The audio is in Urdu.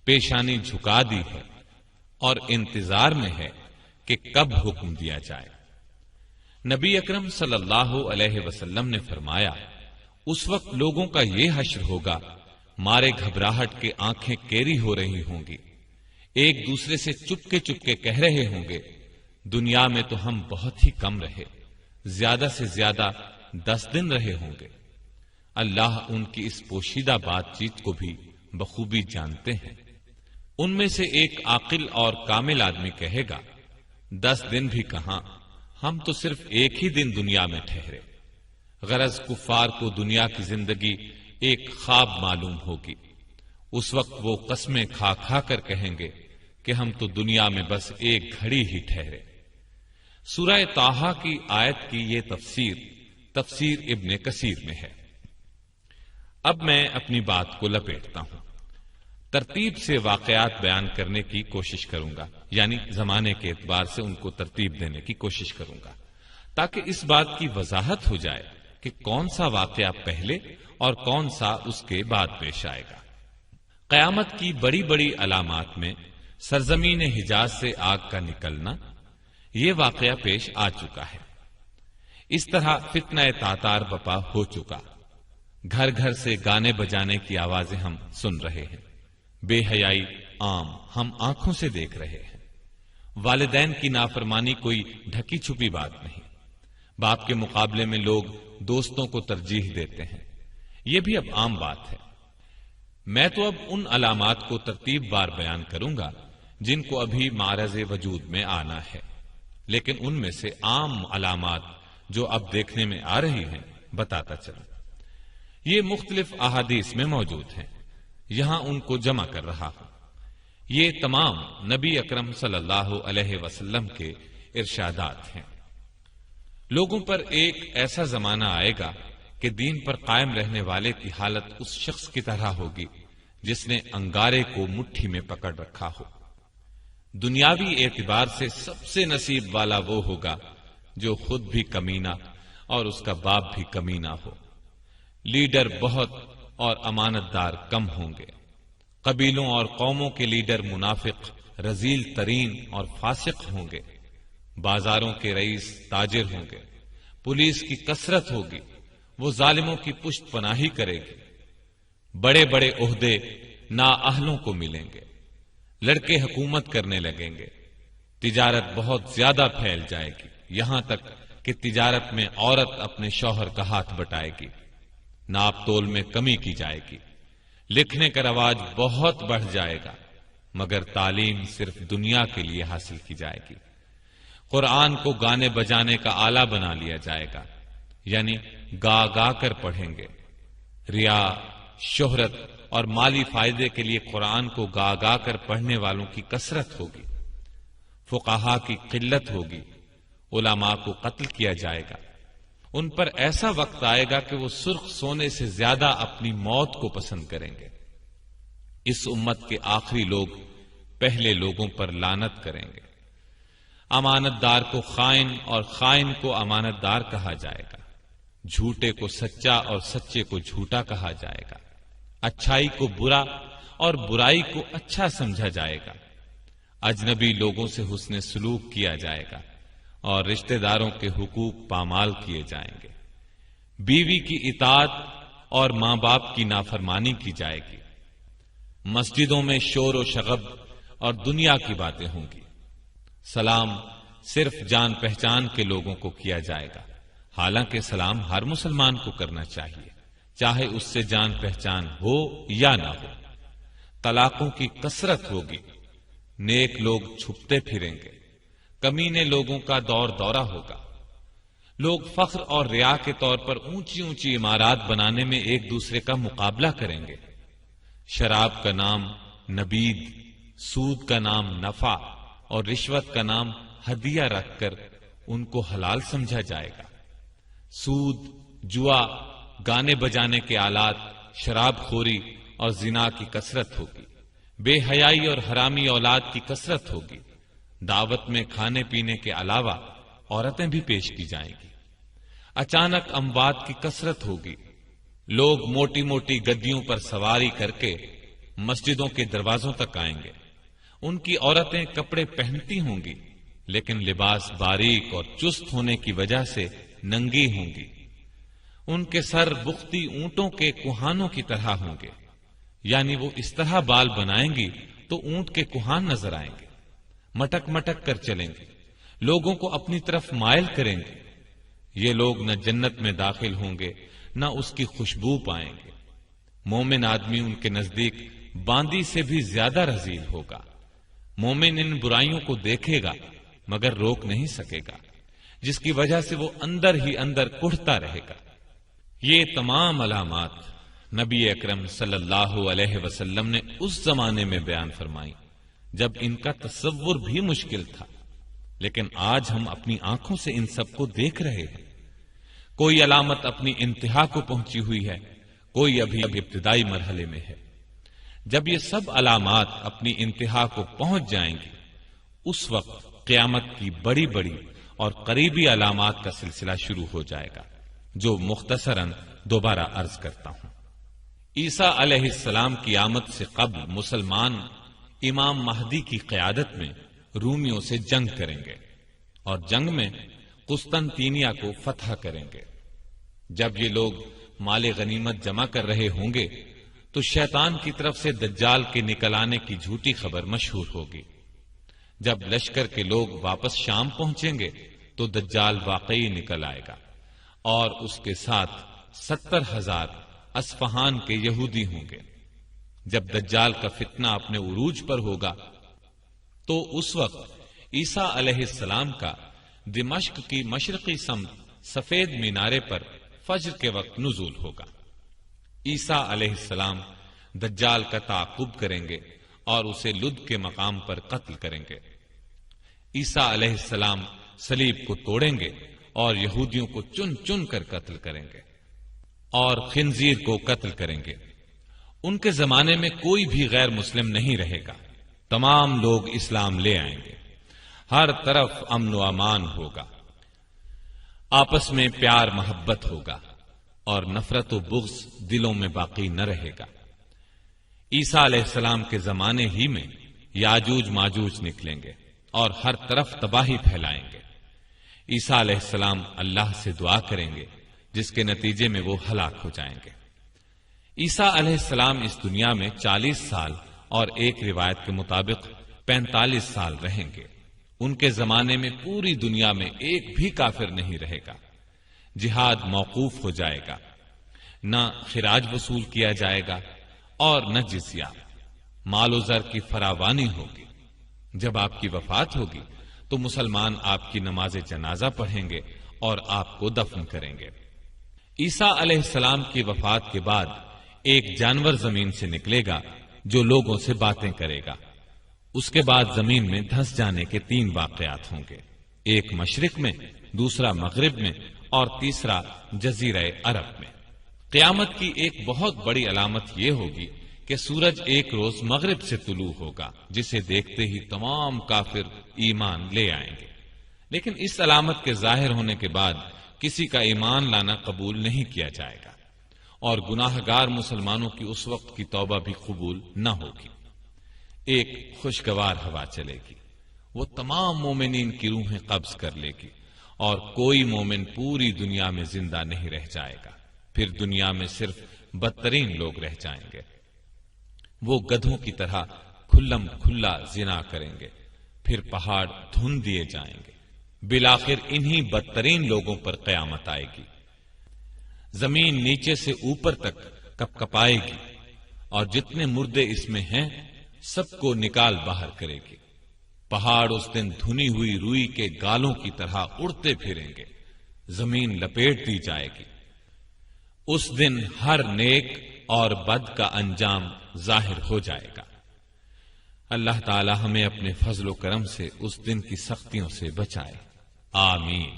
پیشانی جھکا دی ہے اور انتظار میں ہے کہ کب حکم دیا جائے۔ نبی اکرم صلی اللہ علیہ وسلم نے فرمایا، اس وقت لوگوں کا یہ حشر ہوگا، مارے گھبراہٹ کے آنکھیں کیری ہو رہی ہوں گی، ایک دوسرے سے چپکے کہہ رہے ہوں گے، دنیا میں تو ہم بہت ہی کم رہے، زیادہ سے زیادہ 10 دن رہے ہوں گے۔ اللہ ان کی اس پوشیدہ بات چیت کو بھی بخوبی جانتے ہیں۔ ان میں سے ایک عاقل اور کامل آدمی کہے گا، 10 دن بھی کہاں، ہم تو صرف ایک ہی دن دنیا میں ٹھہرے۔ غرض کفار کو دنیا کی زندگی ایک خواب معلوم ہوگی۔ اس وقت وہ قسمیں کھا کھا کر کہیں گے کہ ہم تو دنیا میں بس ایک گھڑی ہی ٹھہرے۔ سورہ طٰہٰ کی آیت کی یہ تفسیر ابن کثیر میں ہے۔ اب میں اپنی بات کو لپیٹتا ہوں، ترتیب سے واقعات بیان کرنے کی کوشش کروں گا، یعنی زمانے کے اعتبار سے ان کو ترتیب دینے کی کوشش کروں گا، تاکہ اس بات کی وضاحت ہو جائے کہ کون سا واقعہ پہلے اور کون سا اس کے بعد پیش آئے گا۔ قیامت کی بڑی بڑی علامات میں سرزمین حجاز سے آگ کا نکلنا یہ واقعہ پیش آ چکا ہے۔ اس طرح فتنہ تاتار بپا ہو چکا، گھر گھر سے گانے بجانے کی آوازیں ہم سن رہے ہیں، بے حیائی عام ہم آنکھوں سے دیکھ رہے ہیں، والدین کی نافرمانی کوئی ڈھکی چھپی بات نہیں، باپ کے مقابلے میں لوگ دوستوں کو ترجیح دیتے ہیں، یہ بھی اب عام بات ہے۔ میں تو اب ان علامات کو ترتیب وار بیان کروں گا جن کو ابھی معرض وجود میں آنا ہے، لیکن ان میں سے عام علامات جو اب دیکھنے میں آ رہی ہیں بتاتا چلوں۔ یہ مختلف احادیث میں موجود ہیں، یہاں ان کو جمع کر رہا ہوں۔ یہ تمام نبی اکرم صلی اللہ علیہ وسلم کے ارشادات ہیں۔ لوگوں پر ایک ایسا زمانہ آئے گا کہ دین پر قائم رہنے والے کی حالت اس شخص کی طرح ہوگی جس نے انگارے کو مٹھی میں پکڑ رکھا ہو۔ دنیاوی اعتبار سے سب سے نصیب والا وہ ہوگا جو خود بھی کمینہ اور اس کا باپ بھی کمینہ ہو۔ لیڈر بہت اور امانت دار کم ہوں گے۔ قبیلوں اور قوموں کے لیڈر منافق، رذیل ترین اور فاسق ہوں گے۔ بازاروں کے رئیس تاجر ہوں گے۔ پولیس کی کثرت ہوگی، وہ ظالموں کی پشت پناہی کرے گی۔ بڑے بڑے عہدے نااہلوں کو ملیں گے۔ لڑکے حکومت کرنے لگیں گے۔ تجارت بہت زیادہ پھیل جائے گی، یہاں تک کہ تجارت میں عورت اپنے شوہر کا ہاتھ بٹائے گی۔ ناپ تول میں کمی کی جائے گی۔ لکھنے کا رواج بہت بڑھ جائے گا، مگر تعلیم صرف دنیا کے لیے حاصل کی جائے گی۔ قرآن کو گانے بجانے کا آلہ بنا لیا جائے گا، یعنی گا گا کر پڑھیں گے۔ ریا، شہرت اور مالی فائدے کے لیے قرآن کو گا گا کر پڑھنے والوں کی کثرت ہوگی۔ فقہا کی قلت ہوگی۔ علماء کو قتل کیا جائے گا۔ ان پر ایسا وقت آئے گا کہ وہ سرخ سونے سے زیادہ اپنی موت کو پسند کریں گے۔ اس امت کے آخری لوگ پہلے لوگوں پر لعنت کریں گے۔ امانت دار کو خائن اور خائن کو امانت دار کہا جائے گا۔ جھوٹے کو سچا اور سچے کو جھوٹا کہا جائے گا۔ اچھائی کو برا اور برائی کو اچھا سمجھا جائے گا۔ اجنبی لوگوں سے حسن سلوک کیا جائے گا اور رشتہ داروں کے حقوق پامال کیے جائیں گے۔ بیوی کی اطاعت اور ماں باپ کی نافرمانی کی جائے گی۔ مسجدوں میں شور و شغب اور دنیا کی باتیں ہوں گی۔ سلام صرف جان پہچان کے لوگوں کو کیا جائے گا، حالانکہ سلام ہر مسلمان کو کرنا چاہیے، چاہے اس سے جان پہچان ہو یا نہ ہو۔ طلاقوں کی کثرت ہوگی۔ نیک لوگ چھپتے پھریں گے۔ کمینے لوگوں کا دور دورہ ہوگا۔ لوگ فخر اور ریا کے طور پر اونچی اونچی عمارات بنانے میں ایک دوسرے کا مقابلہ کریں گے۔ شراب کا نام نبید، سود کا نام نفع اور رشوت کا نام ہدیہ رکھ کر ان کو حلال سمجھا جائے گا۔ سود، جوا، گانے بجانے کے آلات، شراب خوری اور زنا کی کثرت ہوگی۔ بے حیائی اور حرامی اولاد کی کثرت ہوگی۔ دعوت میں کھانے پینے کے علاوہ عورتیں بھی پیش کی جائیں گی۔ اچانک اموات کی کثرت ہوگی۔ لوگ موٹی موٹی گدیوں پر سواری کر کے مسجدوں کے دروازوں تک آئیں گے۔ ان کی عورتیں کپڑے پہنتی ہوں گی، لیکن لباس باریک اور چست ہونے کی وجہ سے ننگی ہوں گی۔ ان کے سر بختی اونٹوں کے کوہانوں کی طرح ہوں گے، یعنی وہ اس طرح بال بنائیں گی تو اونٹ کے کوہان نظر آئیں گے، مٹک مٹک کر چلیں گے، لوگوں کو اپنی طرف مائل کریں گے۔ یہ لوگ نہ جنت میں داخل ہوں گے نہ اس کی خوشبو پائیں گے۔ مومن آدمی ان کے نزدیک باندی سے بھی زیادہ رذیل ہوگا۔ مومن ان برائیوں کو دیکھے گا مگر روک نہیں سکے گا، جس کی وجہ سے وہ اندر ہی اندر کڑھتا رہے گا۔ یہ تمام علامات نبی اکرم صلی اللہ علیہ وسلم نے اس زمانے میں بیان فرمائی جب ان کا تصور بھی مشکل تھا، لیکن آج ہم اپنی آنکھوں سے ان سب کو دیکھ رہے ہیں۔ کوئی علامت اپنی انتہا کو پہنچی ہوئی ہے، کوئی ابھی ابتدائی مرحلے میں ہے۔ جب یہ سب علامات اپنی انتہا کو پہنچ جائیں گی، اس وقت قیامت کی بڑی بڑی اور قریبی علامات کا سلسلہ شروع ہو جائے گا، جو مختصراً دوبارہ عرض کرتا ہوں۔ عیسیٰ علیہ السلام کی آمد سے قبل مسلمان امام مہدی کی قیادت میں رومیوں سے جنگ کریں گے اور جنگ میں قسطنطینیہ کو فتح کریں گے۔ جب یہ لوگ مال غنیمت جمع کر رہے ہوں گے تو شیطان کی طرف سے دجال کے نکل آنے کی جھوٹی خبر مشہور ہوگی۔ جب لشکر کے لوگ واپس شام پہنچیں گے تو دجال واقعی نکل آئے گا اور اس کے ساتھ 70,000 اصفہان کے یہودی ہوں گے۔ جب دجال کا فتنہ اپنے عروج پر ہوگا تو اس وقت عیسیٰ علیہ السلام کا دمشق کی مشرقی سمت سفید مینارے پر فجر کے وقت نزول ہوگا۔ عیسیٰ علیہ السلام دجال کا تعاقب کریں گے اور اسے لد کے مقام پر قتل کریں گے۔ عیسیٰ علیہ السلام صلیب کو توڑیں گے اور یہودیوں کو چن چن کر قتل کریں گے اور خنزیر کو قتل کریں گے۔ ان کے زمانے میں کوئی بھی غیر مسلم نہیں رہے گا، تمام لوگ اسلام لے آئیں گے، ہر طرف امن و امان ہوگا، آپس میں پیار محبت ہوگا اور نفرت و بغض دلوں میں باقی نہ رہے گا۔ عیسیٰ علیہ السلام کے زمانے ہی میں یاجوج ماجوج نکلیں گے اور ہر طرف تباہی پھیلائیں گے۔ عیسیٰ علیہ السلام اللہ سے دعا کریں گے جس کے نتیجے میں وہ ہلاک ہو جائیں گے۔ عیسیٰ علیہ السلام اس دنیا میں 40 سال اور ایک روایت کے مطابق 45 سال رہیں گے۔ ان کے زمانے میں پوری دنیا میں ایک بھی کافر نہیں رہے گا، جہاد موقوف ہو جائے گا، نہ خراج وصول کیا جائے گا اور نہ جزیہ، مال و زر کی فراوانی ہوگی۔ جب آپ کی وفات ہوگی تو مسلمان آپ کی نماز جنازہ پڑھیں گے اور آپ کو دفن کریں گے۔ عیسیٰ علیہ السلام کی وفات کے بعد ایک جانور زمین سے نکلے گا جو لوگوں سے باتیں کرے گا۔ اس کے بعد زمین میں دھنس جانے کے 3 واقعات ہوں گے، ایک مشرق میں، دوسرا مغرب میں اور تیسرا جزیرہ عرب میں۔ قیامت کی ایک بہت بڑی علامت یہ ہوگی کہ سورج ایک روز مغرب سے طلوع ہوگا، جسے دیکھتے ہی تمام کافر ایمان لے آئیں گے، لیکن اس علامت کے ظاہر ہونے کے بعد کسی کا ایمان لانا قبول نہیں کیا جائے گا اور گناہ گار مسلمانوں کی اس وقت کی توبہ بھی قبول نہ ہوگی۔ ایک خوشگوار ہوا چلے گی، وہ تمام مومنین کی روحیں قبض کر لے گی اور کوئی مومن پوری دنیا میں زندہ نہیں رہ جائے گا۔ پھر دنیا میں صرف بدترین لوگ رہ جائیں گے، وہ گدھوں کی طرح کھلم کھلا زنا کریں گے، پھر پہاڑ دھن دیے جائیں گے، بالآخر انہی بدترین لوگوں پر قیامت آئے گی۔ زمین نیچے سے اوپر تک کپ کپائے گی اور جتنے مردے اس میں ہیں سب کو نکال باہر کرے گی۔ پہاڑ اس دن دھنی ہوئی روئی کے گالوں کی طرح اڑتے پھریں گے، زمین لپیٹ دی جائے گی۔ اس دن ہر نیک اور بد کا انجام ظاہر ہو جائے گا۔ اللہ تعالی ہمیں اپنے فضل و کرم سے اس دن کی سختیوں سے بچائے، آمین۔